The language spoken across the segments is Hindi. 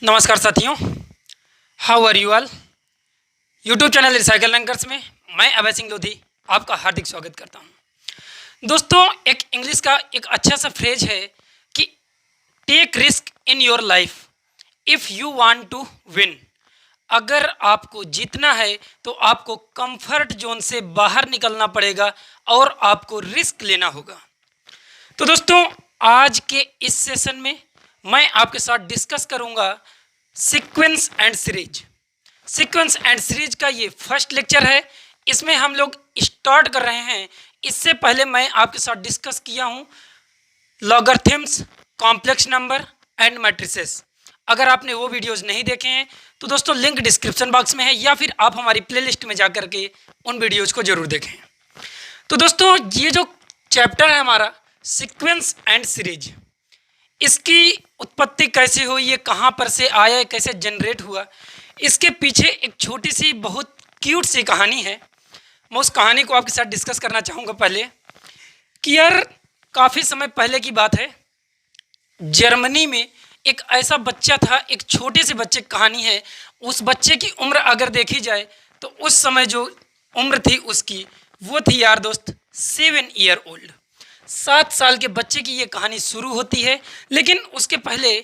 नमस्कार साथियों, how are you all. YouTube channel recycle rankers में मैं अभय सिंह लोधी आपका हार्दिक स्वागत करता हूं। दोस्तों, एक इंग्लिश का एक अच्छा सा फ्रेज है कि take risk in your life if you want to win. अगर आपको जीतना है तो आपको कंफर्ट जोन से बाहर निकलना पड़ेगा और आपको रिस्क लेना होगा। तो दोस्तों, आज के इस सेशन में मैं आपके साथ डिस्कस करूंगा sequence and series. Sequence and series का ये फर्स्ट लेक्चर है। इसमें हम लोग स्टार्ट कर रहे हैं। इससे पहले मैं आपके साथ डिस्कस किया हूँ logarithms, complex number and matrices. अगर आपने वो वीडियोस नहीं देखे हैं तो दोस्तों लिंक डिस्क्रिप्शन बॉक्स में है, या फिर आप हमारी प्लेलिस्ट में जा कर के उन वीडियोज़ को ज़रूर देखें। तो दोस्तों, ये जो चैप्टर है हमारा सीक्वेंस एंड सीरीज, इसकी उत्पत्ति कैसे हुई, ये कहाँ पर से आया, कैसे जनरेट हुआ, इसके पीछे एक छोटी सी बहुत क्यूट सी कहानी है। मैं उस कहानी को आपके साथ डिस्कस करना चाहूँगा पहले कि यार काफ़ी समय पहले की बात है। जर्मनी में एक ऐसा बच्चा था, एक छोटे से बच्चे की कहानी है। उस बच्चे की उम्र अगर देखी जाए तो उस समय जो उम्र थी उसकी, वो थी यार दोस्त 7 ईयर ओल्ड। 7 साल के बच्चे की ये कहानी शुरू होती है। लेकिन उसके पहले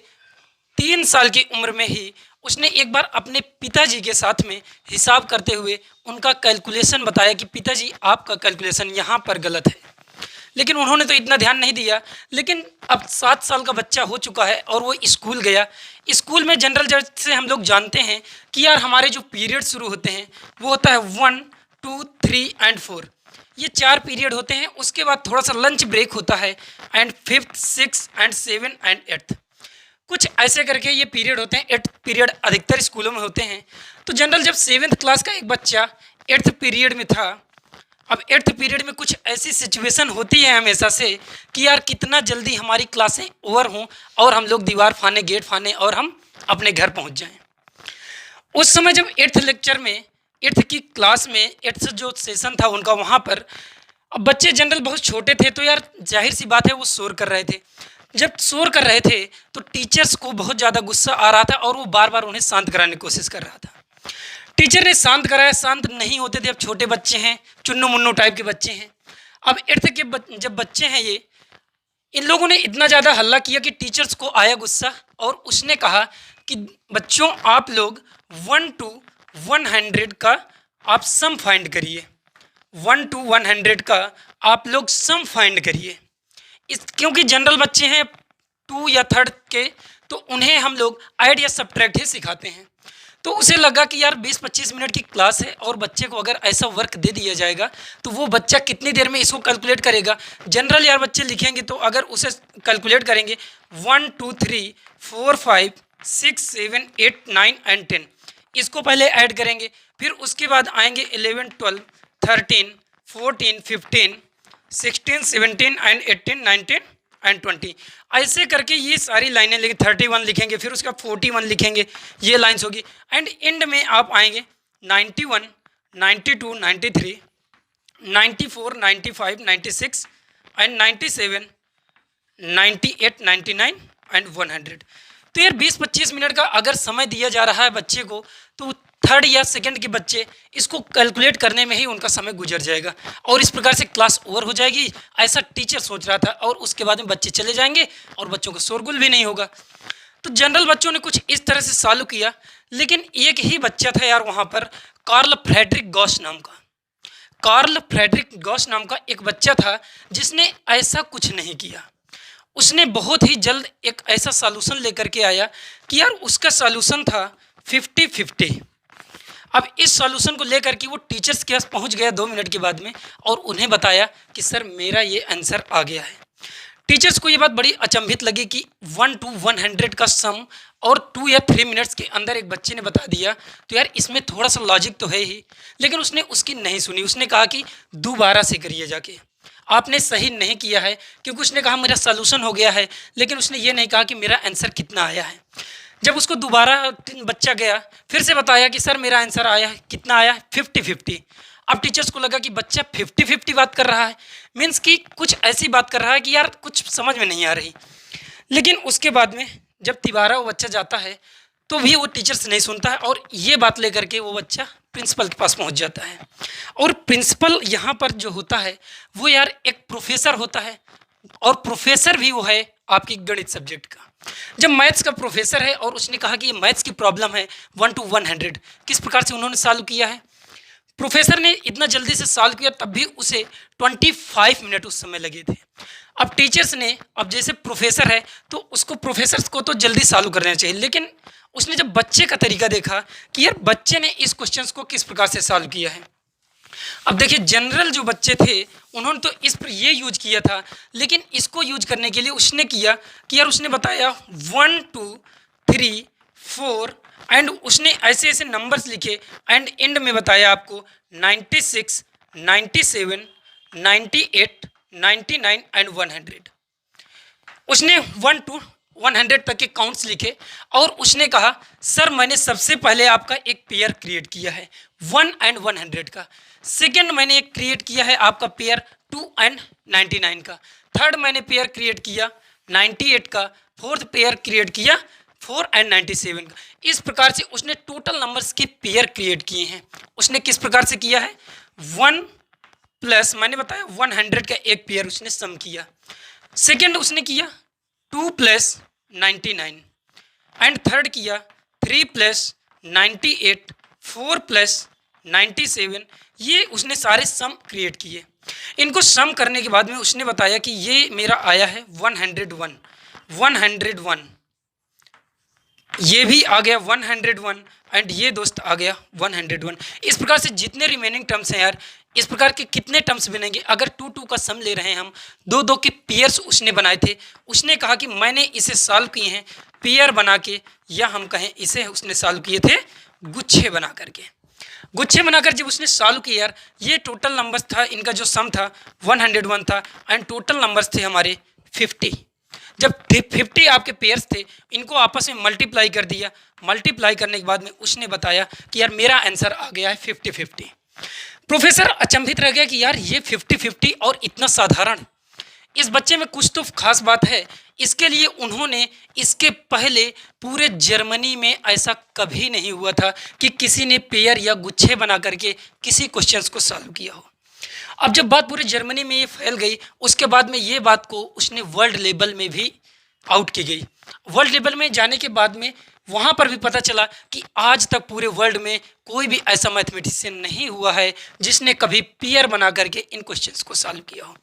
3 साल की उम्र में ही उसने एक बार अपने पिताजी के साथ में हिसाब करते हुए उनका कैलकुलेशन बताया कि पिताजी आपका कैलकुलेशन यहाँ पर गलत है। लेकिन उन्होंने तो इतना ध्यान नहीं दिया। लेकिन अब 7 साल का बच्चा हो चुका है और वो स्कूल गया। स्कूल में जनरल जज से हम लोग जानते हैं कि यार हमारे जो पीरियड शुरू होते हैं वो होता है 1, 2, 3 एंड 4। ये 4 पीरियड होते हैं। उसके बाद थोड़ा सा लंच ब्रेक होता है and 5th, 6th and 7 and 8th, कुछ ऐसे करके ये पीरियड होते हैं। 8th पीरियड अधिकतर स्कूलों में होते हैं। तो जनरल जब 7th क्लास का एक बच्चा 8th पीरियड में था, अब 8th पीरियड में कुछ ऐसी सिचुएशन होती है हमेशा से कि यार कितना जल्दी हमारी क्लासें ओवर हों और हम लोग दीवार फाने, गेट फाने और हम अपने घर पहुंच जाएं। उस समय जब 8th लेक्चर में 8th की क्लास में 8th जो सेशन था उनका, वहाँ पर अब बच्चे जनरल बहुत छोटे थे तो यार जाहिर सी बात है वो शोर कर रहे थे। जब शोर कर रहे थे तो टीचर्स को बहुत ज़्यादा गुस्सा आ रहा था और वो बार बार उन्हें शांत कराने की कोशिश कर रहा था। टीचर ने शांत कराया, शांत नहीं होते थे। अब छोटे बच्चे हैं, चुन्नू मुन्नू टाइप के बच्चे हैं। अब 8th के जब बच्चे हैं ये, इन लोगों ने इतना ज़्यादा हल्ला किया कि टीचर्स को आया गुस्सा और उसने कहा कि बच्चों आप लोग 1 to 100 का आप सम फाइंड करिए। 1 to 100 का आप लोग सम फाइंड करिए। क्योंकि जनरल बच्चे हैं 2 या 3rd के, तो उन्हें हम लोग ऐड या सब्ट्रैक्ट ही सिखाते हैं। तो उसे लगा कि यार 20-25 मिनट की क्लास है और बच्चे को अगर ऐसा वर्क दे दिया जाएगा तो वो बच्चा कितनी देर में इसको कैलकुलेट करेगा। जनरल यार बच्चे लिखेंगे तो अगर उसे कैलकुलेट करेंगे 1, 2, 3, 4, 5, 6, 7, 8, 9 एंड 10, इसको पहले ऐड करेंगे। फिर उसके बाद आएंगे 11, 12, 13, 14, 15, 16, 17 एंड 18, 19 एंड 20, ऐसे करके ये सारी लाइनें लिखेंगे। 31 लिखेंगे, फिर उसका 41 लिखेंगे, ये लाइन्स होगी। एंड एंड में आप आएंगे 91, 92, 93, 94, 95, 96 एंड 97, 98, 99 एंड 100। तो यार 20-25 मिनट का अगर समय दिया जा रहा है बच्चे को, तो 3rd या 2nd के बच्चे इसको कैलकुलेट करने में ही उनका समय गुजर जाएगा और इस प्रकार से क्लास ओवर हो जाएगी, ऐसा टीचर सोच रहा था। और उसके बाद में बच्चे चले जाएंगे और बच्चों को शोरगुल भी नहीं होगा। तो जनरल बच्चों ने कुछ इस तरह से चालू किया। लेकिन एक ही बच्चा था यार वहाँ पर, कार्ल फ्रेडरिक गॉस नाम का। कार्ल फ्रेडरिक गॉस नाम का एक बच्चा था जिसने ऐसा कुछ नहीं किया। उसने बहुत ही जल्द एक ऐसा सॉल्यूशन लेकर के आया कि यार उसका सॉल्यूशन था 50-50। अब इस सॉल्यूशन को लेकर के वो टीचर्स के पास पहुंच गया 2 मिनट के बाद में और उन्हें बताया कि सर मेरा ये आंसर आ गया है। टीचर्स को ये बात बड़ी अचंभित लगी कि 1 to 100 का सम और 2 या 3 मिनट्स के अंदर एक बच्चे ने बता दिया। तो यार इसमें थोड़ा सा लॉजिक तो है ही। लेकिन उसने उसकी नहीं सुनी। उसने कहा कि दोबारा से करिए जाके, आपने सही नहीं किया है। क्योंकि उसने कहा मेरा सॉल्यूशन हो गया है, लेकिन उसने ये नहीं कहा कि मेरा आंसर कितना आया है। जब उसको दोबारा बच्चा गया, फिर से बताया कि सर मेरा आंसर आया है, कितना आया है, 50-50। अब टीचर्स को लगा कि बच्चा 50-50 बात कर रहा है, मीन्स कि कुछ ऐसी बात कर रहा है कि यार कुछ समझ में नहीं आ रही। लेकिन उसके बाद में जब तिबारा वो बच्चा जाता है तो भी वो टीचर्स नहीं सुनता है और ये बात लेकर के वो बच्चा प्रिंसिपल के पास पहुंच जाता है। और प्रिंसिपल यहाँ पर जो होता है वो यार एक प्रोफेसर होता है, और प्रोफेसर भी वो है आपकी गणित सब्जेक्ट का। जब मैथ्स का प्रोफेसर है और उसने कहा कि ये मैथ्स की प्रॉब्लम है 1 to 100, किस प्रकार से उन्होंने सॉल्व किया है। प्रोफेसर ने इतना जल्दी से सॉल्व किया, तब भी उसे 25 मिनट उस समय लगे थे। अब टीचर्स ने, अब जैसे प्रोफेसर है तो उसको, प्रोफेसर को तो जल्दी सॉल्व करना चाहिए, लेकिन उसने जब बच्चे का तरीका देखा कि यार बच्चे ने इस क्वेश्चन को किस प्रकार से सॉल्व किया है। अब देखिए जनरल जो बच्चे थे उन्होंने तो इस पर ये यूज किया था, लेकिन इसको यूज करने के लिए उसने किया कि यार उसने बताया 1 2 3 4 एंड उसने ऐसे ऐसे नंबर्स लिखे एंड एंड में बताया आपको 96 97 98 99 एंड 100। उसने 1 to 100 तक के काउंट्स लिखे और उसने कहा सर मैंने सबसे पहले आपका एक पेयर क्रिएट किया है 1 and 100 का, सेकंड मैंने एक क्रिएट किया है आपका पेयर 2 and 99 का, थर्ड मैंने पेयर क्रिएट किया 98 का, फोर्थ पेयर क्रिएट किया 4 and 97 का। इस प्रकार से उसने टोटल नंबर्स के पेयर क्रिएट किए हैं। उसने किस प्रकार से किया है, 1 प्लस मैंने बताया 100 का एक पेयर उसने सम किया, सेकंड उसने किया 2 प्लस 99 एंड थर्ड किया 3 प्लस 98 4 प्लस 97। ये उसने सारे सम क्रिएट किए। इनको सम करने के बाद में उसने बताया कि ये मेरा आया है 101, ये भी आ गया 101 एंड ये दोस्त आ गया 101। इस प्रकार से जितने रिमेनिंग टर्म्स हैं यार, इस प्रकार के कितने टर्म्स बनेंगे। अगर 2 2 का सम ले रहे हैं हम, 2 2 के पेयर्स उसने बनाए थे। उसने कहा कि मैंने इसे सॉल्व किए हैं पेयर बना के, या हम कहें इसे उसने सॉल्व किए थे गुच्छे बना करके। गुच्छे बनाकर जब उसने सॉल्व किया यार, ये टोटल नंबर्स था, इनका जो सम था 101 था एंड टोटल नंबर्स थे हमारे 50। जब 50 आपके पेयर्स थे, इनको आपस में मल्टीप्लाई कर दिया। मल्टीप्लाई करने के बाद में उसने बताया कि यार मेरा आंसर आ गया है 50-50। प्रोफेसर अचंभित रह गया कि यार ये 50-50 और इतना साधारण, इस बच्चे में कुछ तो खास बात है। इसके लिए उन्होंने, इसके पहले पूरे जर्मनी में ऐसा कभी नहीं हुआ था कि किसी ने पेयर या गुच्छे बना करके किसी क्वेश्चंस को सॉल्व किया हो। अब जब बात पूरे जर्मनी में ये फैल गई, उसके बाद में ये बात को उसने वर्ल्ड लेवल में भी आउट की गई। वर्ल्ड लेवल में जाने के बाद में वहाँ पर भी पता चला कि आज तक पूरे वर्ल्ड में कोई भी ऐसा मैथमेटिशियन नहीं हुआ है जिसने कभी पेयर बना करके इन क्वेश्चंस को सॉल्व किया हो।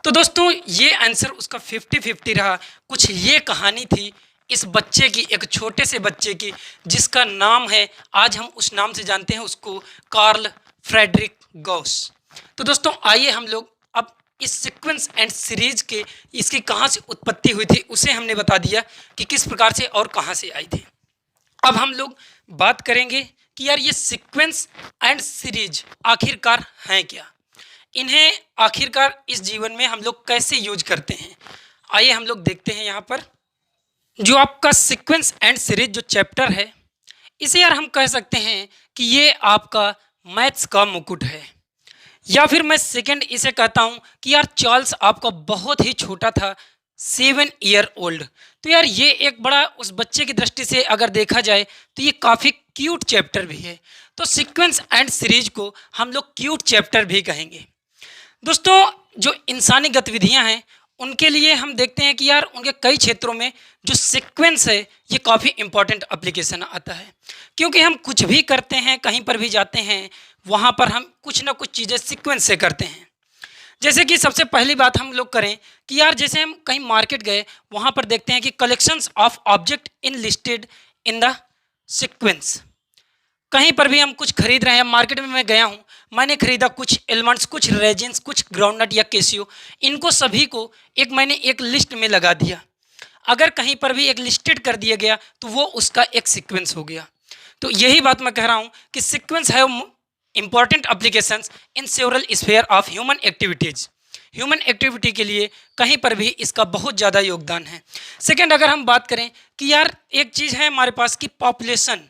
तो दोस्तों ये आंसर उसका 50-50 रहा। कुछ ये कहानी थी इस बच्चे की, एक छोटे से बच्चे की, जिसका नाम है, आज हम उस नाम से जानते हैं उसको, कार्ल फ्रेडरिक गॉस। तो दोस्तों आइए हम लोग अब इस सीक्वेंस एंड सीरीज के, इसकी कहाँ से उत्पत्ति हुई थी उसे हमने बता दिया कि किस प्रकार से और कहाँ से आई थी। अब हम लोग बात करेंगे कि यार ये सीक्वेंस एंड सीरीज आखिरकार हैं क्या, इन्हें आखिरकार इस जीवन में हम लोग कैसे यूज करते हैं। आइए हम लोग देखते हैं। यहाँ पर जो आपका सीक्वेंस एंड सीरीज जो चैप्टर है, इसे यार हम कह सकते हैं कि ये आपका मैथ्स का मुकुट है, या फिर मैं सेकंड इसे कहता हूँ कि यार चार्ल्स आपका बहुत ही छोटा था, 7 ईयर ओल्ड। तो यार ये एक बड़ा, उस बच्चे की दृष्टि से अगर देखा जाए तो ये काफ़ी क्यूट चैप्टर भी है। तो सीक्वेंस एंड सीरीज को हम लोग क्यूट चैप्टर भी कहेंगे। दोस्तों जो इंसानी गतिविधियां हैं उनके लिए हम देखते हैं कि यार उनके कई क्षेत्रों में जो सीक्वेंस है ये काफ़ी इंपॉर्टेंट एप्लीकेशन आता है, क्योंकि हम कुछ भी करते हैं, कहीं पर भी जाते हैं, वहाँ पर हम कुछ ना कुछ चीज़ें सीक्वेंस से करते हैं। जैसे कि सबसे पहली बात हम लोग करें कि यार जैसे हम कहीं मार्केट गए, वहाँ पर देखते हैं कि collections of object in listed in the sequence. कहीं पर भी हम कुछ खरीद रहे हैं, मार्केट में मैं गया हूँ, मैंने खरीदा कुछ एलिमेंट्स, कुछ रेजिन्स, कुछ ग्राउंडनट या केसियो, इनको सभी को मैंने एक लिस्ट में लगा दिया। अगर कहीं पर भी एक लिस्टेड कर दिया गया तो वो उसका एक सीक्वेंस हो गया। तो यही बात मैं कह रहा हूँ कि सीक्वेंस है important applications in several sphere of human activities. Human activity के लिए कहीं पर भी इसका बहुत ज़्यादा योगदान है। सेकंड, अगर हम बात करें कि यार एक चीज़ है हमारे पास की पॉपुलेशन,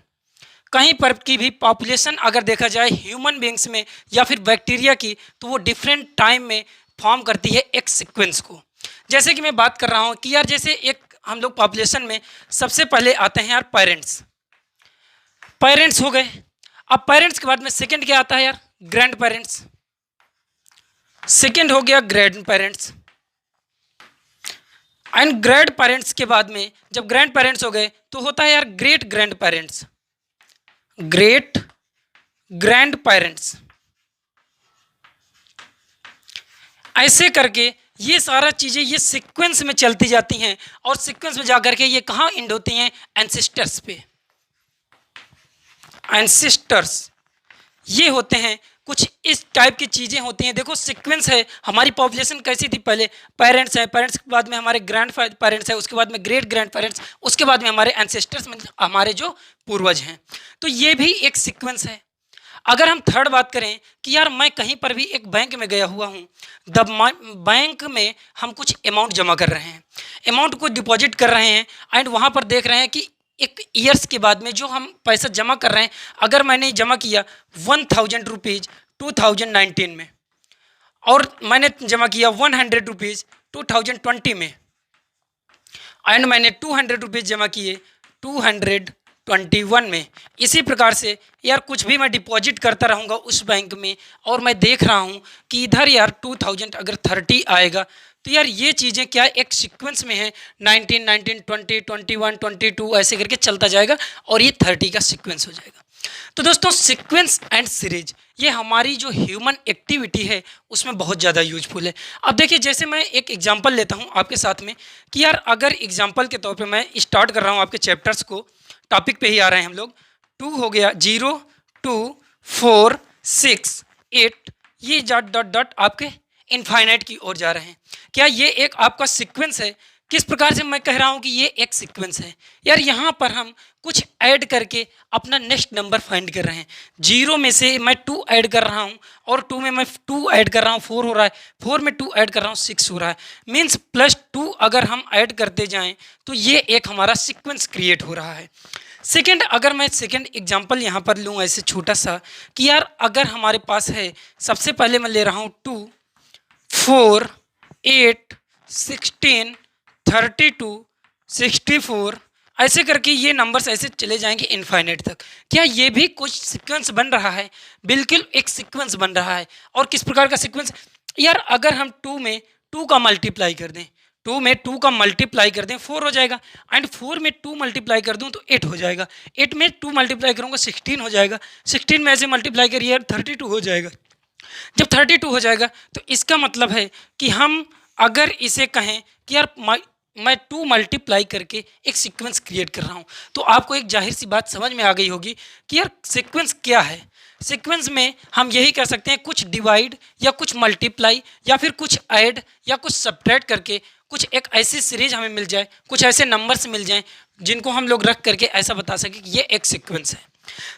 कहीं पर की भी पॉपुलेशन अगर देखा जाए ह्यूमन बींग्स में या फिर बैक्टीरिया की, तो वो डिफरेंट टाइम में फॉर्म करती है एक सीक्वेंस को। जैसे कि मैं बात कर रहा हूँ कि यार जैसे एक हम लोग पॉपुलेशन में सबसे पहले आते हैं यार पेरेंट्स। पेरेंट्स हो गए। अब पेरेंट्स के बाद में सेकंड क्या आता है यार? Grand parents. सेकंड हो गया grand parents. And grand parents के बाद में जब ग्रैंड पेरेंट्स हो गए तो होता है यार great grand parents. Great grand parents. ऐसे करके ये सारा चीजें ये सीक्वेंस में चलती जाती हैं और सीक्वेंस में जाकर के ये कहाँ एंड होती हैं? एंसेस्टर्स पे। एंसेस्टर्स ये होते हैं, कुछ इस टाइप की चीज़ें होती हैं। देखो सीक्वेंस है, हमारी पॉपुलेशन कैसी थी पहले? पेरेंट्स है, पेरेंट्स के बाद में हमारे ग्रैंड पेरेंट्स है, उसके बाद में ग्रेट ग्रैंड पेरेंट्स, उसके बाद में हमारे एंसेस्टर्स में हमारे जो पूर्वज हैं। तो ये भी एक सीक्वेंस है। अगर हम थर्ड बात करें कि यार मैं कहीं पर भी एक बैंक में गया हुआ हूँ, बैंक में हम कुछ अमाउंट जमा कर रहे हैं, अमाउंट को डिपॉजिट कर रहे हैं एंड वहाँ पर देख रहे हैं कि एक ईयर्स के बाद में जो हम पैसा जमा कर रहे हैं, अगर मैंने जमा किया 1000 रुपीज़ 2019 में और मैंने जमा किया 100 रुपीज़ 2020 में एंड मैंने 200 रुपीज़ जमा किए 221 में, इसी प्रकार से यार कुछ भी मैं डिपॉजिट करता रहूँगा उस बैंक में और मैं देख रहा हूँ कि इधर यार 2000 अगर 30 आएगा तो यार ये चीज़ें क्या एक सीक्वेंस में है, 19, 19, 20, 21, 22 ऐसे करके चलता जाएगा और ये 30 का सीक्वेंस हो जाएगा। तो दोस्तों सीक्वेंस एंड सीरीज ये हमारी जो ह्यूमन एक्टिविटी है उसमें बहुत ज़्यादा यूजफुल है। अब देखिए जैसे मैं एक एग्जांपल लेता हूँ आपके साथ में कि यार अगर एग्जांपल के तौर पे मैं स्टार्ट कर रहा हूँ आपके चैप्टर्स को, टॉपिक पे ही आ रहे हैं हम लोग। 2 हो गया, 0, 2, 4, 6, 8, ये डॉट डॉट डॉट आपके इनफाइनाइट की ओर जा रहे हैं। क्या ये एक आपका सीक्वेंस है? किस प्रकार से मैं कह रहा हूँ कि ये एक सीक्वेंस है? यार यहाँ पर हम कुछ ऐड करके अपना नेक्स्ट नंबर फाइंड कर रहे हैं। 0 में से मैं 2 ऐड कर रहा हूँ और 2 में मैं 2 ऐड कर रहा हूँ, 4 हो रहा है, 4 में 2 ऐड कर रहा हूँ, 6 हो रहा है। मीन्स +2 अगर हम ऐड करते जाएं तो ये एक हमारा सीक्वेंस क्रिएट हो रहा है। सेकेंड, अगर मैं सेकेंड एग्जाम्पल यहाँ पर लूँ ऐसे छोटा सा कि यार अगर हमारे पास है, सबसे पहले मैं ले रहा हूँ 2, 4, 8, 16, 32, 64, ऐसे करके ये नंबर्स ऐसे चले जाएंगे इनफाइनाइट तक। क्या ये भी कुछ सीक्वेंस बन रहा है? बिल्कुल एक सीक्वेंस बन रहा है। और किस प्रकार का सीक्वेंस? यार अगर हम 2 में 2 का मल्टीप्लाई कर दें, 2 में 2 का मल्टीप्लाई कर दें 4 हो जाएगा, एंड 4 में 2 मल्टीप्लाई कर दूं तो 8 हो जाएगा, 8 में 2 मल्टीप्लाई करूंगा 16 हो जाएगा, 16 में ऐसे मल्टीप्लाई करिए यार 32 हो जाएगा। जब 32 हो जाएगा तो इसका मतलब है कि हम अगर इसे कहें कि यार मैं 2 मल्टीप्लाई करके एक सीक्वेंस क्रिएट कर रहा हूँ, तो आपको एक जाहिर सी बात समझ में आ गई होगी कि यार सीक्वेंस क्या है। सीक्वेंस में हम यही कर सकते हैं, कुछ डिवाइड या कुछ मल्टीप्लाई या फिर कुछ ऐड या कुछ सब्ट्रैक्ट करके कुछ एक ऐसी सीरीज हमें मिल जाए, कुछ ऐसे नंबर्स मिल जाएं जिनको हम लोग रख करके ऐसा बता सकें कि ये एक सीक्वेंस है।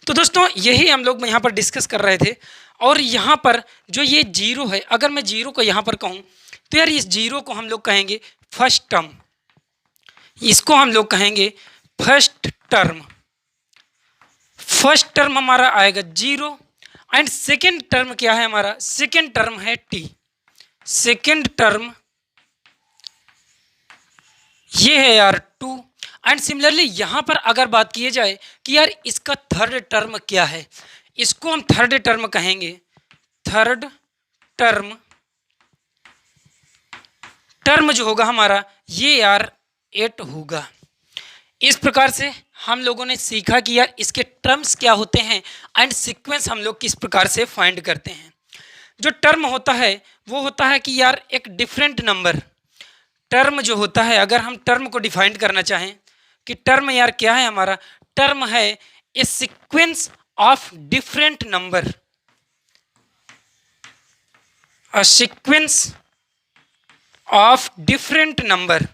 तो दोस्तों यही हम लोग यहाँ पर डिस्कस कर रहे थे। और यहाँ पर जो ये 0 है, अगर मैं 0 को यहाँ पर कहूँ तो यार इस 0 को हम लोग कहेंगे फर्स्ट टर्म, इसको हम लोग कहेंगे फर्स्ट टर्म। फर्स्ट टर्म हमारा आएगा 0 एंड सेकेंड टर्म क्या है हमारा? सेकेंड टर्म है t। सेकेंड टर्म ये है यार 2। एंड सिमिलरली यहाँ पर अगर बात की जाए कि यार इसका थर्ड टर्म क्या है, इसको हम थर्ड टर्म कहेंगे। थर्ड टर्म, टर्म जो होगा हमारा ये यार 8 होगा। इस प्रकार से हम लोगों ने सीखा कि यार इसके टर्म्स क्या होते हैं एंड सीक्वेंस हम लोग किस प्रकार से फाइंड करते हैं। जो टर्म होता है वो होता है कि यार एक डिफरेंट नंबर। टर्म जो होता है, अगर हम टर्म को डिफाइन करना चाहें कि टर्म यार क्या है हमारा, टर्म है a sequence of different number, a sequence of different number.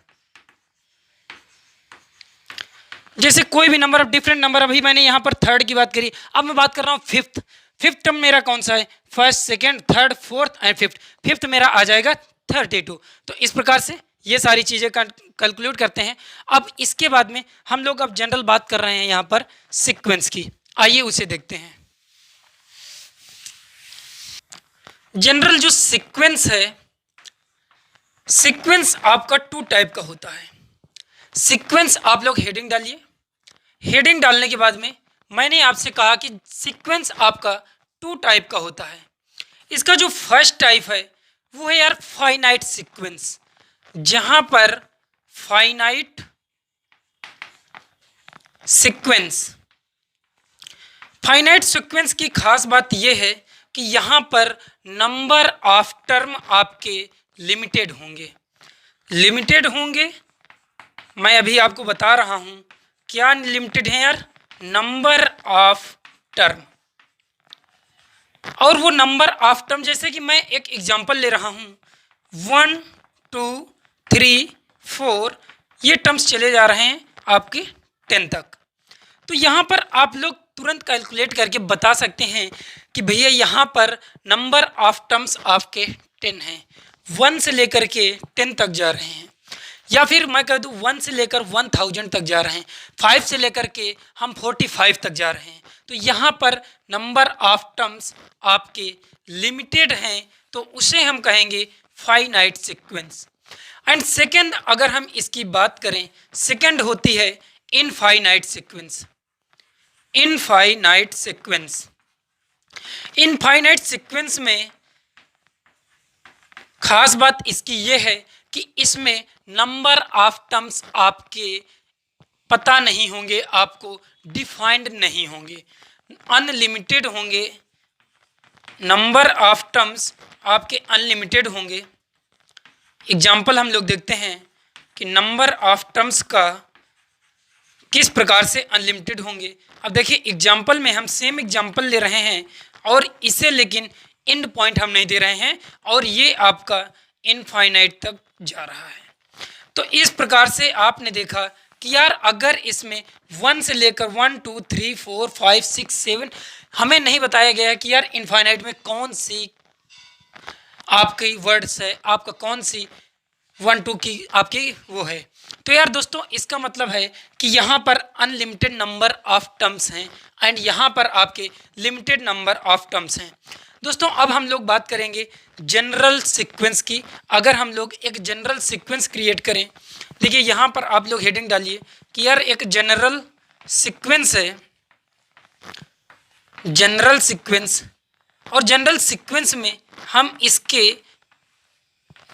जैसे कोई भी नंबर ऑफ डिफरेंट नंबर, अभी मैंने यहाँ पर थर्ड की बात करी, अब मैं बात कर रहा हूँ फिफ्थ। फिफ्थ टर्म मेरा कौन सा है? First, second, third, fourth and fifth. Fifth मेरा आ जाएगा 32। तो इस प्रकार से ये सारी चीज़ें कैलकुलेट करते हैं। अब इसके बाद में हम लोग अब जनरल बात कर रहे हैं यहाँ पर सीक्वेंस की, आइए उसे देखते हैं। जनरल जो सीक्वेंस है, सीक्वेंस आपका 2 टाइप का होता है। सीक्वेंस आप लोग हेडिंग डालिए, हेडिंग डालने के बाद में मैंने आपसे कहा कि सीक्वेंस आपका 2 टाइप का होता है। इसका जो फर्स्ट टाइप है वो है यार फाइनाइट सीक्वेंस, जहां पर फाइनाइट सीक्वेंस, फाइनाइट सीक्वेंस की खास बात यह है कि यहाँ पर नंबर ऑफ टर्म आपके लिमिटेड होंगे। लिमिटेड होंगे, मैं अभी आपको बता रहा हूँ क्या लिमिटेड है यार, नंबर ऑफ टर्म। और वो नंबर ऑफ टर्म, जैसे कि मैं एक एग्जांपल ले रहा हूँ, 1 2 3 4 ये टर्म्स चले जा रहे हैं आपके 10 तक। तो यहाँ पर आप लोग तुरंत कैलकुलेट करके बता सकते हैं कि भैया यहाँ पर नंबर ऑफ टर्म्स आपके 10 हैं, 1 से लेकर के 10 तक जा रहे हैं, या फिर मैं कह दूँ 1 से लेकर 1000 तक जा रहे हैं, 5 से लेकर के हम 45 तक जा रहे हैं। तो यहाँ पर नंबर ऑफ टर्म्स आपके लिमिटेड हैं, तो उसे हम कहेंगे फाइनाइट सीक्वेंस। एंड सेकेंड, अगर हम इसकी बात करें, सेकेंड होती है infinite sequence. Infinite sequence, infinite sequence में खास बात इसकी ये है कि इसमें नंबर ऑफ टर्म्स आपके पता नहीं होंगे, आपको डिफाइंड नहीं होंगे, अनलिमिटेड होंगे। नंबर ऑफ टर्म्स आपके अनलिमिटेड होंगे। एग्जाम्पल हम लोग देखते हैं कि नंबर ऑफ टर्म्स का किस प्रकार से अनलिमिटेड होंगे। अब देखिए एग्जाम्पल में हम सेम एग्जाम्पल ले रहे हैं और इसे लेकिन एंड पॉइंट हम नहीं दे रहे हैं, और ये आपका इनफाइनाइट तक जा रहा है। तो इस प्रकार से आपने देखा कि यार अगर इसमें 1 से लेकर 1 2 3 4 5 6 7 हमें नहीं बताया गया है कि यार इनफाइनाइट में कौन सी आपकी वर्ड्स है, आपका कौन सी 1 2 की आपकी वो है। तो यार दोस्तों इसका मतलब है कि यहाँ पर अनलिमिटेड नंबर ऑफ टर्म्स हैं एंड यहाँ पर आपके लिमिटेड नंबर ऑफ टर्म्स हैं। दोस्तों अब हम लोग बात करेंगे जनरल सीक्वेंस की। अगर हम लोग एक जनरल सीक्वेंस क्रिएट करें, देखिए यहाँ पर आप लोग हेडिंग डालिए कि यार एक जनरल सीक्वेंस है, जनरल सीक्वेंस। और जनरल सीक्वेंस में हम इसके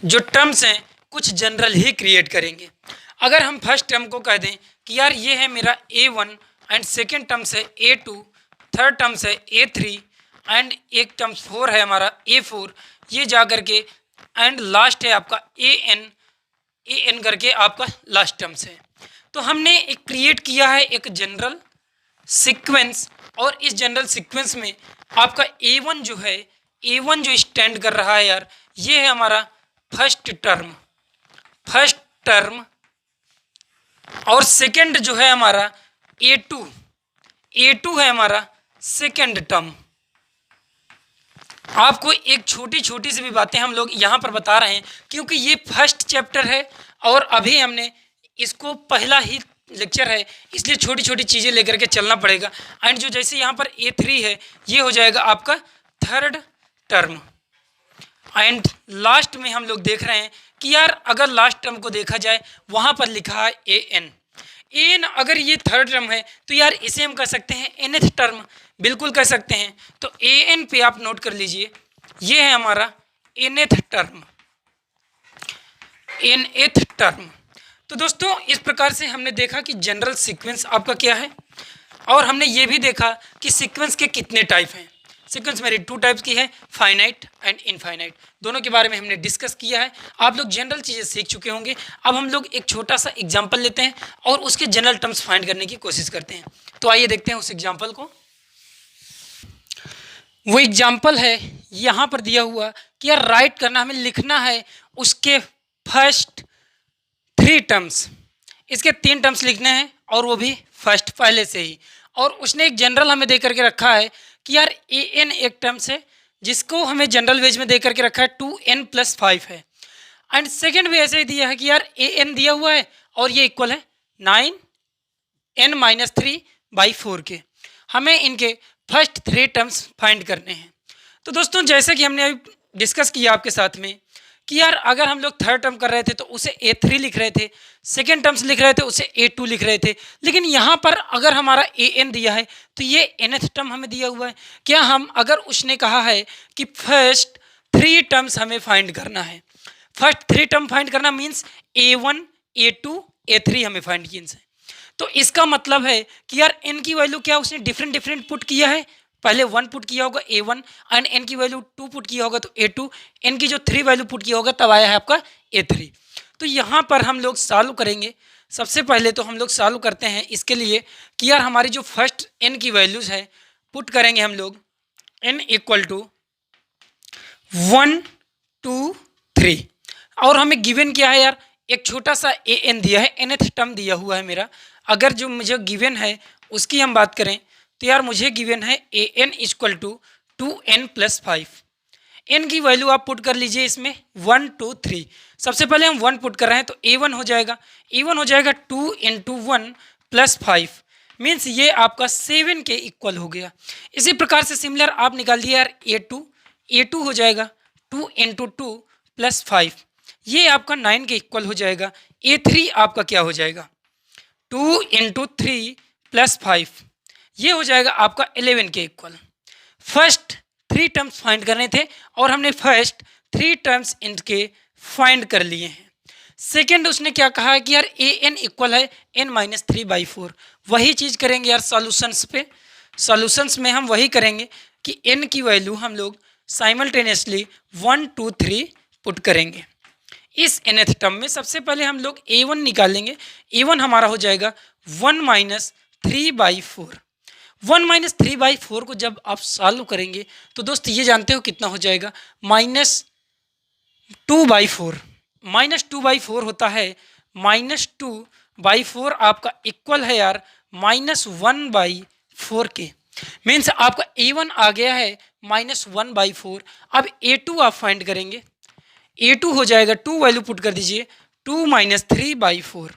जो टर्म्स हैं कुछ जनरल ही क्रिएट करेंगे। अगर हम फर्स्ट टर्म को कह दें कि यार ये है मेरा A1 एंड सेकेंड टर्म्स है A2, थर्ड टर्म्स है A3 एंड एक टर्म्स 4 है हमारा A4, ये जा करके एंड लास्ट है आपका AN करके आपका लास्ट टर्म्स है। तो हमने एक क्रिएट किया है एक जनरल सीक्वेंस, और इस जनरल सीक्वेंस में आपका A1 जो है, A1 जो स्टैंड कर रहा है यार, ये है हमारा फर्स्ट टर्म, और सेकंड जो है हमारा A2 है हमारा सेकंड टर्म। आपको एक छोटी छोटी सी भी बातें हम लोग यहाँ पर बता रहे हैं क्योंकि ये फर्स्ट चैप्टर है और अभी हमने इसको पहला ही लेक्चर है, इसलिए छोटी छोटी चीज़ें लेकर के चलना पड़ेगा। एंड जो जैसे यहाँ पर A3 है, ये हो जाएगा आपका थर्ड टर्म। एंड लास्ट में हम लोग देख रहे हैं कि यार अगर लास्ट टर्म को देखा जाए वहाँ पर लिखा है AN, अगर ये थर्ड टर्म है तो यार इसे हम कह सकते हैं nth टर्म, बिल्कुल कह सकते हैं। तो AN पे आप नोट कर लीजिए, ये है हमारा nth टर्म। तो दोस्तों इस प्रकार से हमने देखा कि जनरल सीक्वेंस आपका क्या है, और हमने ये भी देखा कि सीक्वेंस के कितने टाइप हैं। सीक्वेंस मेरी 2 टाइप्स की है, फाइनाइट एंड इनफाइनाइट, दोनों के बारे में हमने डिस्कस किया है। आप लोग जनरल चीज़ें सीख चुके होंगे। अब हम लोग एक छोटा सा एग्जांपल लेते हैं और उसके जनरल टर्म्स फाइंड करने की कोशिश करते हैं। तो आइए देखते हैं उस एग्जांपल को। वो एग्जांपल है यहाँ पर दिया हुआ कि यार राइट करना, हमें लिखना है उसके फर्स्ट 3 टर्म्स, इसके 3 टर्म्स लिखने हैं और वो भी फर्स्ट पहले से ही। और उसने एक जनरल हमें दे करके रखा है कि यार AN एक टर्म्स है जिसको हमें जनरल वेज में दे करके रखा है 2n+5 है। एंड सेकेंड भी ऐसे ही दिया है कि यार AN दिया हुआ है और ये इक्वल है 9n-3/4 के। हमें इनके फर्स्ट 3 टर्म्स फाइंड करने हैं। तो दोस्तों जैसे कि हमने अभी डिस्कस किया आपके साथ में कि यार अगर हम लोग थर्ड टर्म कर रहे थे तो उसे A3 लिख रहे थे, सेकेंड टर्म्स लिख रहे थे उसे A2 लिख रहे थे, लेकिन यहाँ पर अगर हमारा AN दिया है तो ये nth टर्म हमें दिया हुआ है। क्या हम अगर उसने कहा है कि फर्स्ट 3 टर्म्स हमें फाइंड करना है, फर्स्ट 3 टर्म फाइंड करना मीन्स A1 A2 A3 हमें फाइंड किए हैं, तो इसका मतलब है कि यार n की वैल्यू क्या उसने डिफरेंट डिफरेंट पुट किया है, पहले 1 पुट किया होगा A1 एंड n की वैल्यू 2 पुट किया होगा तो A2, n की जो 3 वैल्यू पुट किया होगा तब आया है आपका A3। तो यहाँ पर हम लोग सॉल्व करेंगे। सबसे पहले तो हम लोग सॉल्व करते हैं इसके लिए कि यार हमारी जो फर्स्ट n की वैल्यूज़ है पुट करेंगे हम लोग n इक्वल टू 1 2 3 और हमें गिवन क्या है यार, एक छोटा सा AN दिया है, nth टर्म दिया हुआ है मेरा। अगर जो मुझे गिवन है उसकी हम बात करें तो यार मुझे गिवन है AN equal to 2n+5। n की वैल्यू आप पुट कर लीजिए इसमें 1 2 3। सबसे पहले हम 1 पुट कर रहे हैं तो A1 हो जाएगा, A1 हो जाएगा 2 × 1 + 5 मीन्स ये आपका 7 के इक्वल हो गया। इसी प्रकार से सिमिलर आप निकाल दिए यार A2 हो जाएगा 2 × 2 + 5, ये आपका 9 के इक्वल हो जाएगा। A3 आपका क्या हो जाएगा 2 × 3 + 5, ये हो जाएगा आपका 11 के इक्वल। फर्स्ट 3 टर्म्स फाइंड करने थे और हमने फर्स्ट 3 टर्म्स इनके फाइंड कर लिए हैं। सेकेंड उसने क्या कहा है कि यार AN इक्वल है n-3/4, वही चीज़ करेंगे यार सॉल्यूशंस पे। सॉल्यूशंस में हम वही करेंगे कि n की वैल्यू हम लोग साइमल्टेनियसली 1 2 3 पुट करेंगे। इस nth टर्म में सबसे पहले हम लोग A1 निकालेंगे। A1 हमारा हो जाएगा 1 - 3/4। 1 - 3/4 को जब आप सॉल्व करेंगे तो दोस्त ये जानते हो कितना हो जाएगा -2/4। -2/4 होता है, -2/4 आपका इक्वल है यार -1/4 के। मीन्स आपका A1 आ गया है -1/4। अब A2 आप फाइंड करेंगे, A2 हो जाएगा 2 वैल्यू पुट कर दीजिए 2 - 3/4।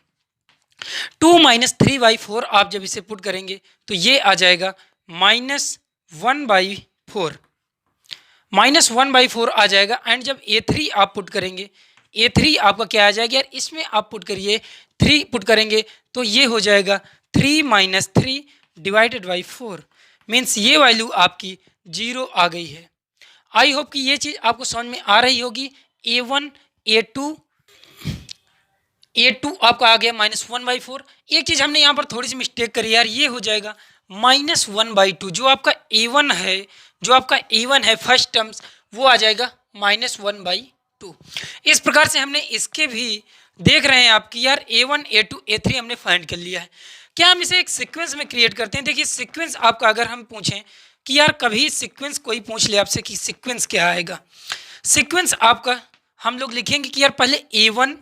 2 - 3/4 आप जब इसे पुट करेंगे तो ये आ जाएगा -1/4, -1/4 आ जाएगा। एंड जब A3 आप पुट करेंगे, A3 आपका क्या आ जाएगा यार, इसमें आप पुट करिए 3 पुट करेंगे तो ये हो जाएगा 3 - 3/4 मीन्स ये वैल्यू आपकी 0 आ गई है। आई होप कि ये चीज़ आपको समझ में आ रही होगी। A1 A2 आपका आ गया -1/4। एक चीज़ हमने यहाँ पर थोड़ी सी मिस्टेक करी यार, ये हो जाएगा -1/2। जो आपका A1 है फर्स्ट टर्म्स वो आ जाएगा -1/2। इस प्रकार से हमने इसके भी देख रहे हैं आपकी यार A1 A2 A3 हमने फाइंड कर लिया है। क्या हम इसे एक सीक्वेंस में क्रिएट करते हैं? देखिए सीक्वेंस आपका अगर हम पूछें कि यार कभी सीक्वेंस कोई पूछ ले आपसे कि सीक्वेंस क्या आएगा, सीक्वेंस आपका हम लोग लिखेंगे कि यार पहले A1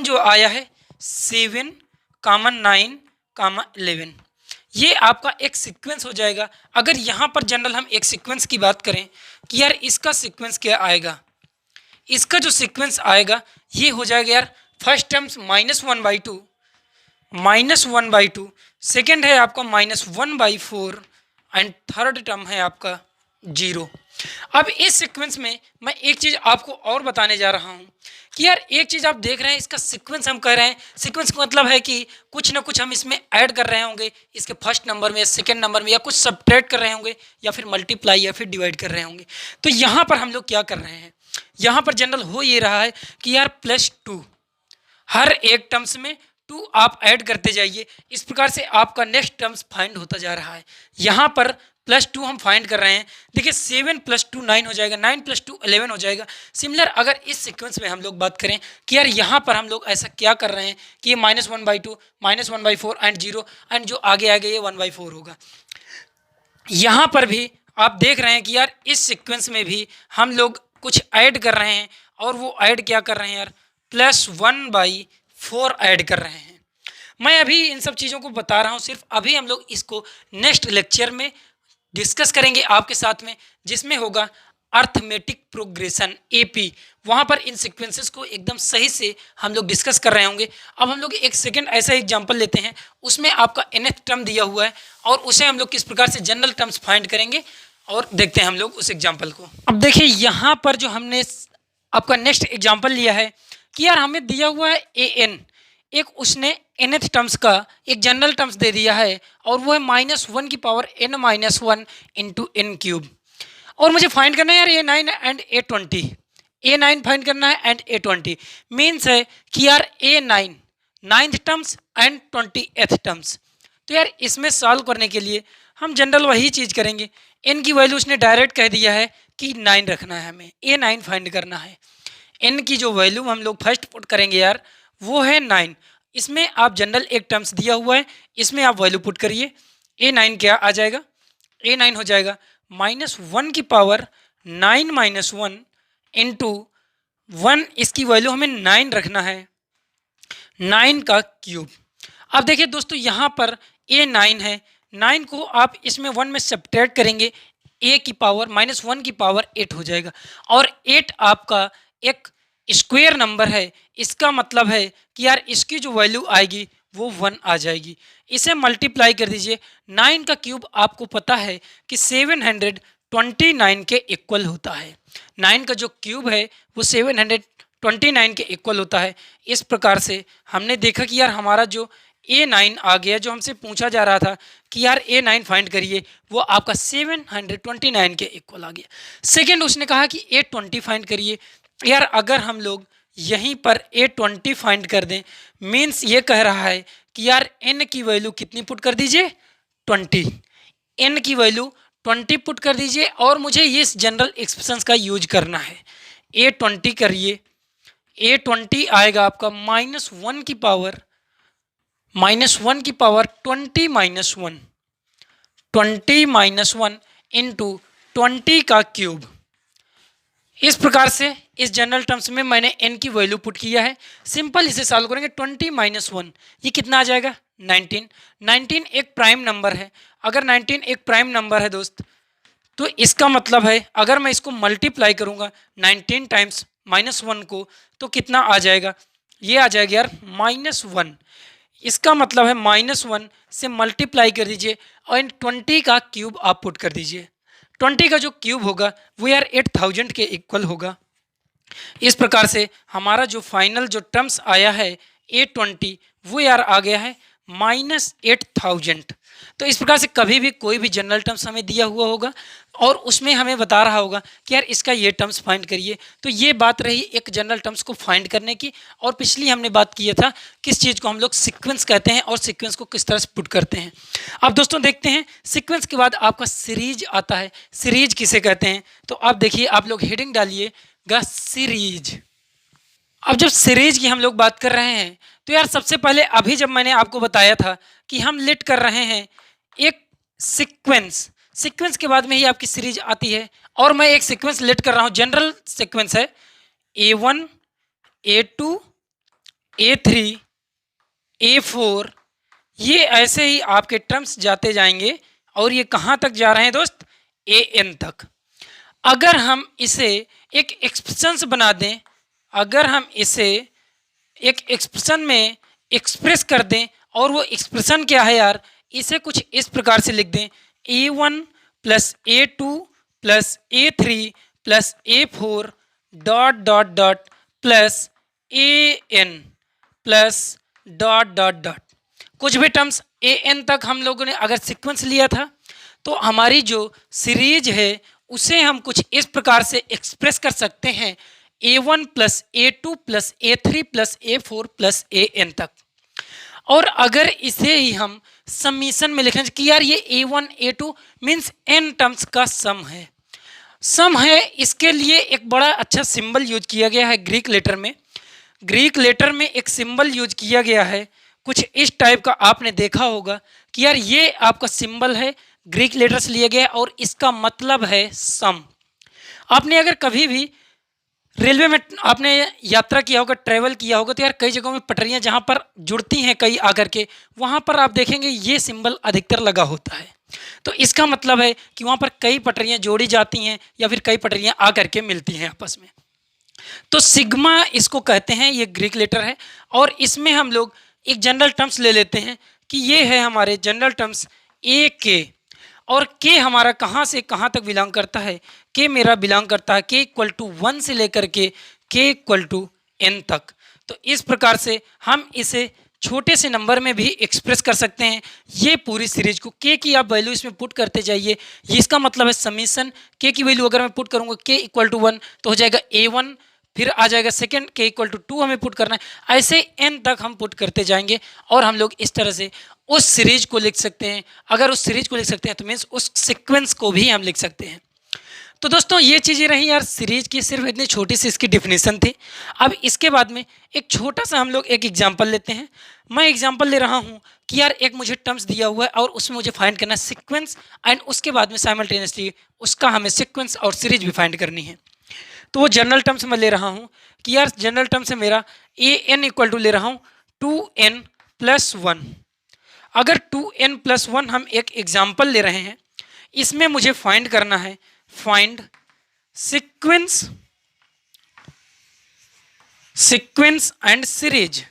जो आया है 7, 9, 11, ये आपका एक सीक्वेंस हो जाएगा। अगर यहाँ पर जनरल हम एक सीक्वेंस की बात करें कि यार इसका सीक्वेंस क्या आएगा, इसका जो सीक्वेंस आएगा ये हो जाएगा यार फर्स्ट टर्म्स -1/2, सेकेंड है आपका -1/4 एंड थर्ड टर्म है आपका 0। अब इस सीक्वेंस में मैं एक चीज़ आपको और बताने जा रहा हूँ कि यार एक चीज़ आप देख रहे हैं, इसका सीक्वेंस हम कह रहे हैं। सीक्वेंस का मतलब है कि कुछ ना कुछ हम इसमें ऐड कर रहे होंगे, इसके फर्स्ट नंबर में या सेकेंड नंबर में, या कुछ सब्ट्रैक्ट कर रहे होंगे या फिर मल्टीप्लाई या फिर डिवाइड कर रहे होंगे। तो यहाँ पर हम लोग क्या कर रहे हैं, यहाँ पर जनरल हो ये रहा है कि यार +2 हर एक टर्म्स में 2 आप ऐड करते जाइए। इस प्रकार से आपका नेक्स्ट टर्म्स फाइंड होता जा रहा है। यहाँ पर +2 हम फाइंड कर रहे हैं। देखिए 7 + 2 9 हो जाएगा, 9 + 2 11 हो जाएगा। सिमिलर अगर इस सीक्वेंस में हम लोग बात करें कि यार यहाँ पर हम लोग ऐसा क्या कर रहे हैं कि ये -1/2 -1/4 एंड 0 एंड जो आगे आएगा ये 1/4 होगा। यहाँ पर भी आप देख रहे हैं कि यार इस सीक्वेंस में भी हम लोग कुछ ऐड कर रहे हैं, और वो ऐड क्या कर रहे हैं यार +1/4 ऐड कर रहे हैं। मैं अभी इन सब चीज़ों को बता रहा हूँ सिर्फ, अभी हम लोग इसको नेक्स्ट लेक्चर में डिस्कस करेंगे आपके साथ में, जिसमें होगा अर्थमेटिक प्रोग्रेशन AP। वहाँ पर इन सीक्वेंसेस को एकदम सही से हम लोग डिस्कस कर रहे होंगे। अब हम लोग एक सेकंड ऐसा एग्जांपल लेते हैं, उसमें आपका nth टर्म दिया हुआ है और उसे हम लोग किस प्रकार से जनरल टर्म्स फाइंड करेंगे और देखते हैं हम लोग उस एग्जाम्पल को। अब देखिए यहाँ पर जो हमने आपका नेक्स्ट एग्जाम्पल लिया है कि यार हमें दिया हुआ है ए एन, एक उसने nth टर्म्स का एक जनरल टर्म्स दे दिया है और वो है -1 की power n-1 into N cube. और मुझे फाइंड करना है यार A9 and A20, A9 find करना है एंड A20। मीन्स है कि यार A9 ninth terms and 20th terms. तो यार इसमें सॉल्व करने के लिए हम जनरल वही चीज़ करेंगे। n की वैल्यू उसने डायरेक्ट कह दिया है कि 9 रखना है, हमें A9 फाइंड करना है। n की जो वैल्यू हम लोग फर्स्ट पुट करेंगे यार वो है 9। इसमें आप जनरल एक टर्म्स दिया हुआ है, इसमें आप वैल्यू पुट करिए। A9 क्या आ जाएगा, A9 हो जाएगा -1 की पावर 9-1 इंटू 1, इसकी वैल्यू हमें 9 रखना है, 9 का क्यूब। अब देखिए दोस्तों यहाँ पर A9 है, 9 को आप इसमें 1 में सब्ट्रैक्ट करेंगे, a की पावर -1 की पावर 8 हो जाएगा। और 8 आपका एक स्क्वायर नंबर है, इसका मतलब है कि यार इसकी जो वैल्यू आएगी वो 1 आ जाएगी। इसे मल्टीप्लाई कर दीजिए, 9 का क्यूब आपको पता है कि 729 के इक्वल होता है। 9 का जो क्यूब है वो 729 के इक्वल होता है। इस प्रकार से हमने देखा कि यार हमारा जो A9 आ गया, जो हमसे पूछा जा रहा था कि यार A9 फाइंड करिए, वो आपका 729 के इक्वल आ गया। सेकेंड उसने कहा कि A20 फाइंड करिए। यार अगर हम लोग यहीं पर A20 फाइंड कर दें, मीन्स ये कह रहा है कि यार n की वैल्यू कितनी पुट कर दीजिए, 20। n की वैल्यू 20 पुट कर दीजिए और मुझे इस जनरल एक्सप्रेशंस का यूज करना है। A20 करिए, A20 आएगा आपका -1 की पावर 20-1 20-1 इंटू 20 का क्यूब। इस प्रकार से इस जनरल टर्म्स में मैंने n की वैल्यू पुट किया है। सिंपल इसे सॉल्व करेंगे, 20-1 ये कितना आ जाएगा, 19। 19 एक प्राइम नंबर है। अगर 19 एक प्राइम नंबर है दोस्त, तो इसका मतलब है अगर मैं इसको मल्टीप्लाई करूंगा 19 टाइम्स -1 को, तो कितना आ जाएगा, ये आ जाएगा यार -1। इसका मतलब है -1 से मल्टीप्लाई कर दीजिए और 20 का क्यूब आप पुट कर दीजिए। 20 का जो क्यूब होगा वो यार 8000 के इक्वल होगा। इस प्रकार से हमारा जो फाइनल जो टर्म्स आया है A20 वो यार आ गया है -8000। तो इस प्रकार से कभी भी कोई भी जनरल टर्म्स हमें दिया हुआ होगा और उसमें हमें बता रहा होगा कि यार इसका ये टर्म्स फाइंड करिए, तो ये बात रही एक जनरल टर्म्स को फाइंड करने की। और पिछली हमने बात किया था किस चीज़ को हम लोग सीक्वेंस कहते हैं और सीक्वेंस को किस तरह से पुट करते हैं। अब दोस्तों देखते हैं सीक्वेंस के बाद आपका सीरीज आता है। सीरीज किसे कहते हैं, तो आप देखिए, आप लोग हेडिंग डालिएगा सीरीज। अब जब सीरीज की हम लोग बात कर रहे हैं तो यार सबसे पहले अभी जब मैंने आपको बताया था कि हम लेट कर रहे हैं एक सीक्वेंस, सीक्वेंस के बाद में ही आपकी सीरीज आती है। और मैं एक सीक्वेंस लेट कर रहा हूँ, जनरल सीक्वेंस है A1 A2 A3 A4। ये ऐसे ही आपके टर्म्स जाते जाएंगे और ये कहाँ तक जा रहे हैं दोस्त, AN तक। अगर हम इसे एक एक्सप्रेशन बना दें, अगर हम इसे एक एक्सप्रेशन में एक्सप्रेस कर दें, और वो एक्सप्रेशन क्या है यार, इसे कुछ इस प्रकार से लिख दें, A1 plus A2 plus A3 plus A4 dot dot dot plus AN plus dot dot dot. कुछ भी टर्म्स AN तक हम लोगों ने अगर सीक्वेंस लिया था, तो हमारी जो सीरीज है उसे हम कुछ इस प्रकार से एक्सप्रेस कर सकते हैं, A1 plus A2 plus A3 plus A4 plus AN तक। और अगर इसे ही हम समीशन में लिखें कि यार ये A1 A2 means n terms का सम है, सम है, इसके लिए एक बड़ा अच्छा सिंबल यूज किया गया है ग्रीक लेटर में। ग्रीक लेटर में एक सिंबल यूज किया गया है कुछ इस टाइप का, आपने देखा होगा कि यार ये आपका सिंबल है, ग्रीक लेटर से लिया गया और इसका मतलब है सम। आपने अगर कभी भी रेलवे में आपने यात्रा किया होगा, ट्रैवल किया होगा, तो यार कई जगहों में पटरियां जहां पर जुड़ती हैं कई आकर के, वहां पर आप देखेंगे ये सिंबल अधिकतर लगा होता है। तो इसका मतलब है कि वहां पर कई पटरियां जोड़ी जाती हैं या फिर कई पटरियां आकर के मिलती हैं आपस में। तो सिग्मा इसको कहते हैं, ये ग्रीक लेटर है। और इसमें हम लोग एक जनरल टर्म्स ले लेते हैं कि ये है हमारे जनरल टर्म्स ए के, और के हमारा कहाँ से कहाँ तक बिलोंग करता है, के मेरा बिलोंग करता है के इक्वल टू 1 से लेकर के k इक्वल टू n तक। तो इस प्रकार से हम इसे छोटे से नंबर में भी एक्सप्रेस कर सकते हैं। ये पूरी सीरीज को k की आप वैल्यू इसमें पुट करते जाइए, ये इसका मतलब है समीशन k की वैल्यू अगर मैं पुट करूंगा k इक्वल टू 1 तो हो जाएगा a1, फिर आ जाएगा सेकेंड k इक्वल टू 2 हमें पुट करना है। ऐसे n तक हम पुट करते जाएंगे और हम लोग इस तरह से उस सीरीज को लिख सकते हैं। अगर उस सीरीज को लिख सकते हैं तो मीन्स उस सीक्वेंस को भी हम लिख सकते हैं। तो दोस्तों ये चीज़ें रही यार सीरीज की, सिर्फ इतनी छोटी सी इसकी डिफिनीशन थी। अब इसके बाद में एक छोटा सा हम लोग एक एग्जांपल लेते हैं। मैं एग्जांपल ले रहा हूँ कि यार एक मुझे टर्म्स दिया हुआ है और उसमें मुझे फाइंड करना है सीक्वेंस, एंड उसके बाद में साइमल्टेनियसली उसका हमें सीक्वेंस और सीरीज भी फाइंड करनी है। तो वो जनरल टर्म्स मैं ले रहा हूँ कि यार जनरल टर्म्स है मेरा ए एन इक्वल टू ले रहा हूँ 2n+1। अगर 2n+1 हम एक एग्जाम्पल ले रहे हैं, इसमें मुझे फाइंड करना है फाइंड सीक्वेंस एंड सीरीज।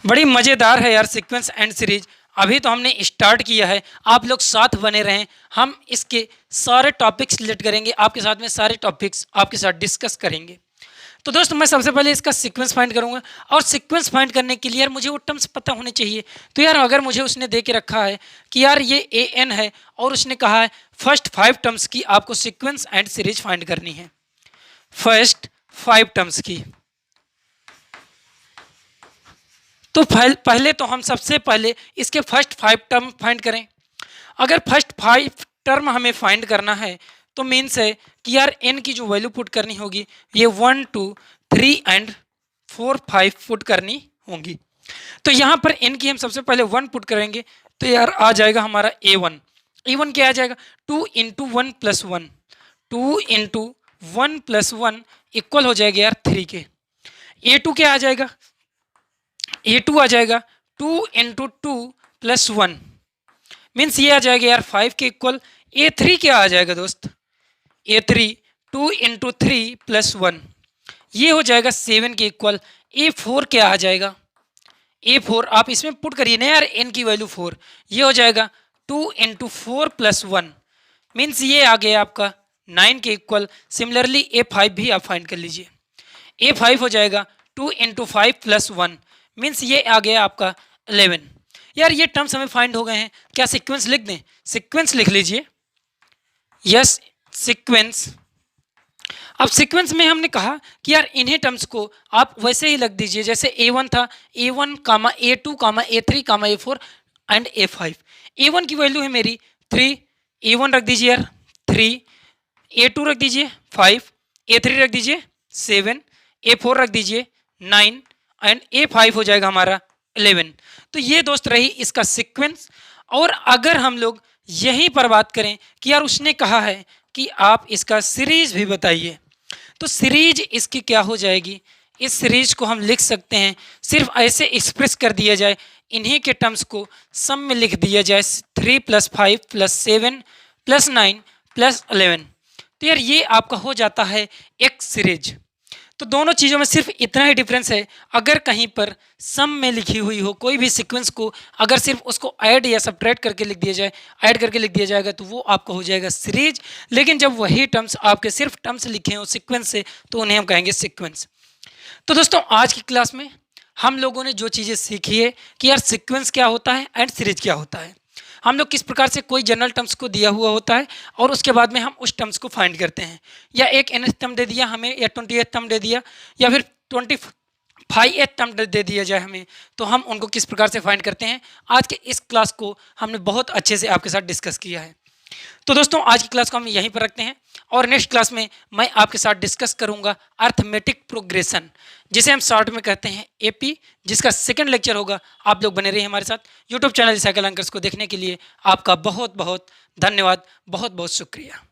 बड़ी मज़ेदार है यार सीक्वेंस एंड सीरीज। अभी तो हमने स्टार्ट किया है, आप लोग साथ बने रहें, हम इसके सारे टॉपिक्स रिलेट करेंगे, आपके साथ में सारे टॉपिक्स आपके साथ डिस्कस करेंगे। तो दोस्तों मैं सबसे पहले इसका सीक्वेंस फाइंड करूंगा, और सीक्वेंस फाइंड करने के लिए यार मुझे वो टर्म्स पता होने चाहिए। तो यार अगर मुझे उसने दे के रखा है कि यार ये ए एन है और उसने कहा है फर्स्ट 5 टर्म्स की आपको सीक्वेंस एंड सीरीज फाइंड करनी है, फर्स्ट 5 टर्म्स की। तो पहले तो हम सबसे पहले इसके फर्स्ट 5 टर्म फाइंड करें। अगर फर्स्ट 5 टर्म हमें फाइंड करना है तो मीन्स है कि यार n की जो वैल्यू पुट करनी होगी ये 1 2 3 एंड 4 5 पुट करनी होगी। तो यहाँ पर n की हम सबसे पहले 1 पुट करेंगे तो यार आ जाएगा हमारा a1। a1 क्या आ जाएगा 2 × 1 + 1, 2 × 1 + 1 इक्वल हो जाएगा यार 3 के। a2 क्या आ जाएगा, a2 आ जाएगा 2 × 2 + 1 मीन्स ये आ जाएगा यार 5 के इक्वल। a3 क्या आ जाएगा दोस्त, a3 2 × 3 + 1 ये हो जाएगा 7 के इक्वल। a4 क्या आ जाएगा, a4 आप इसमें पुट करिए ना यार n की वैल्यू 4, ये हो जाएगा 2 × 4 + 1 मीन्स ये आ गया आपका 9 के इक्वल। सिमिलरली a5 भी आप फाइंड कर लीजिए, a5 हो जाएगा 2 × 5 + 1 मीन्स ये आ गया आपका 11। यार ये टर्म्स हमें फाइंड हो गए हैं, क्या सीक्वेंस लिख दें, सीक्वेंस लिख लीजिए, यस सीक्वेंस। अब सीक्वेंस में हमने कहा कि यार इन्हीं टर्म्स को आप वैसे ही लिख दीजिए जैसे a1 था, a1, a2, a3, a4 and a5। a1 की वैल्यू है मेरी 3, a1 रख दीजिए यार 3, a2 रख दीजिए 5, a3 रख दीजिए 7, a4 रख दीजिए 9 एंड a5 हो जाएगा हमारा 11। तो ये दोस्त रही इसका सीक्वेंस। और अगर हम लोग यहीं पर बात करें कि यार उसने कहा है कि आप इसका सीरीज भी बताइए, तो सीरीज इसकी क्या हो जाएगी, इस सीरीज को हम लिख सकते हैं सिर्फ ऐसे एक्सप्रेस कर दिया जाए, इन्हीं के टर्म्स को सम में लिख दिया जाए 3 + 5 + 7 + 9 + 11। तो यार ये आपका हो जाता है एक सीरीज। तो दोनों चीज़ों में सिर्फ इतना ही डिफरेंस है, अगर कहीं पर सम में लिखी हुई हो कोई भी सीक्वेंस को, अगर सिर्फ उसको ऐड या सब्ट्रैक्ट करके लिख दिया जाए, ऐड करके लिख दिया जाएगा तो वो आपका हो जाएगा सीरीज। लेकिन जब वही टर्म्स आपके सिर्फ टर्म्स लिखे हो सीक्वेंस से तो उन्हें हम कहेंगे सीक्वेंस। तो दोस्तों आज की क्लास में हम लोगों ने जो चीज़ें सीखी है कि यार सीक्वेंस क्या होता है एंड सीरीज क्या होता है, हम लोग किस प्रकार से कोई जनरल टर्म्स को दिया हुआ होता है और उसके बाद में हम उस टर्म्स को फाइंड करते हैं, या एक nth टर्म दे दिया हमें, या 20th टर्म दे दिया, या फिर 25th टर्म दे दिया जाए हमें, तो हम उनको किस प्रकार से फाइंड करते हैं। आज के इस क्लास को हमने बहुत अच्छे से आपके साथ डिस्कस किया है। तो दोस्तों आज की क्लास को हम यहीं पर रखते हैं और नेक्स्ट क्लास में मैं आपके साथ डिस्कस करूंगा अर्थमेटिक प्रोग्रेशन, जिसे हम शॉर्ट में कहते हैं एपी, जिसका सेकंड लेक्चर होगा। आप लोग बने रहिए हमारे साथ। यूट्यूब चैनल साइकिल एंकर्स को देखने के लिए आपका बहुत बहुत धन्यवाद, बहुत बहुत शुक्रिया।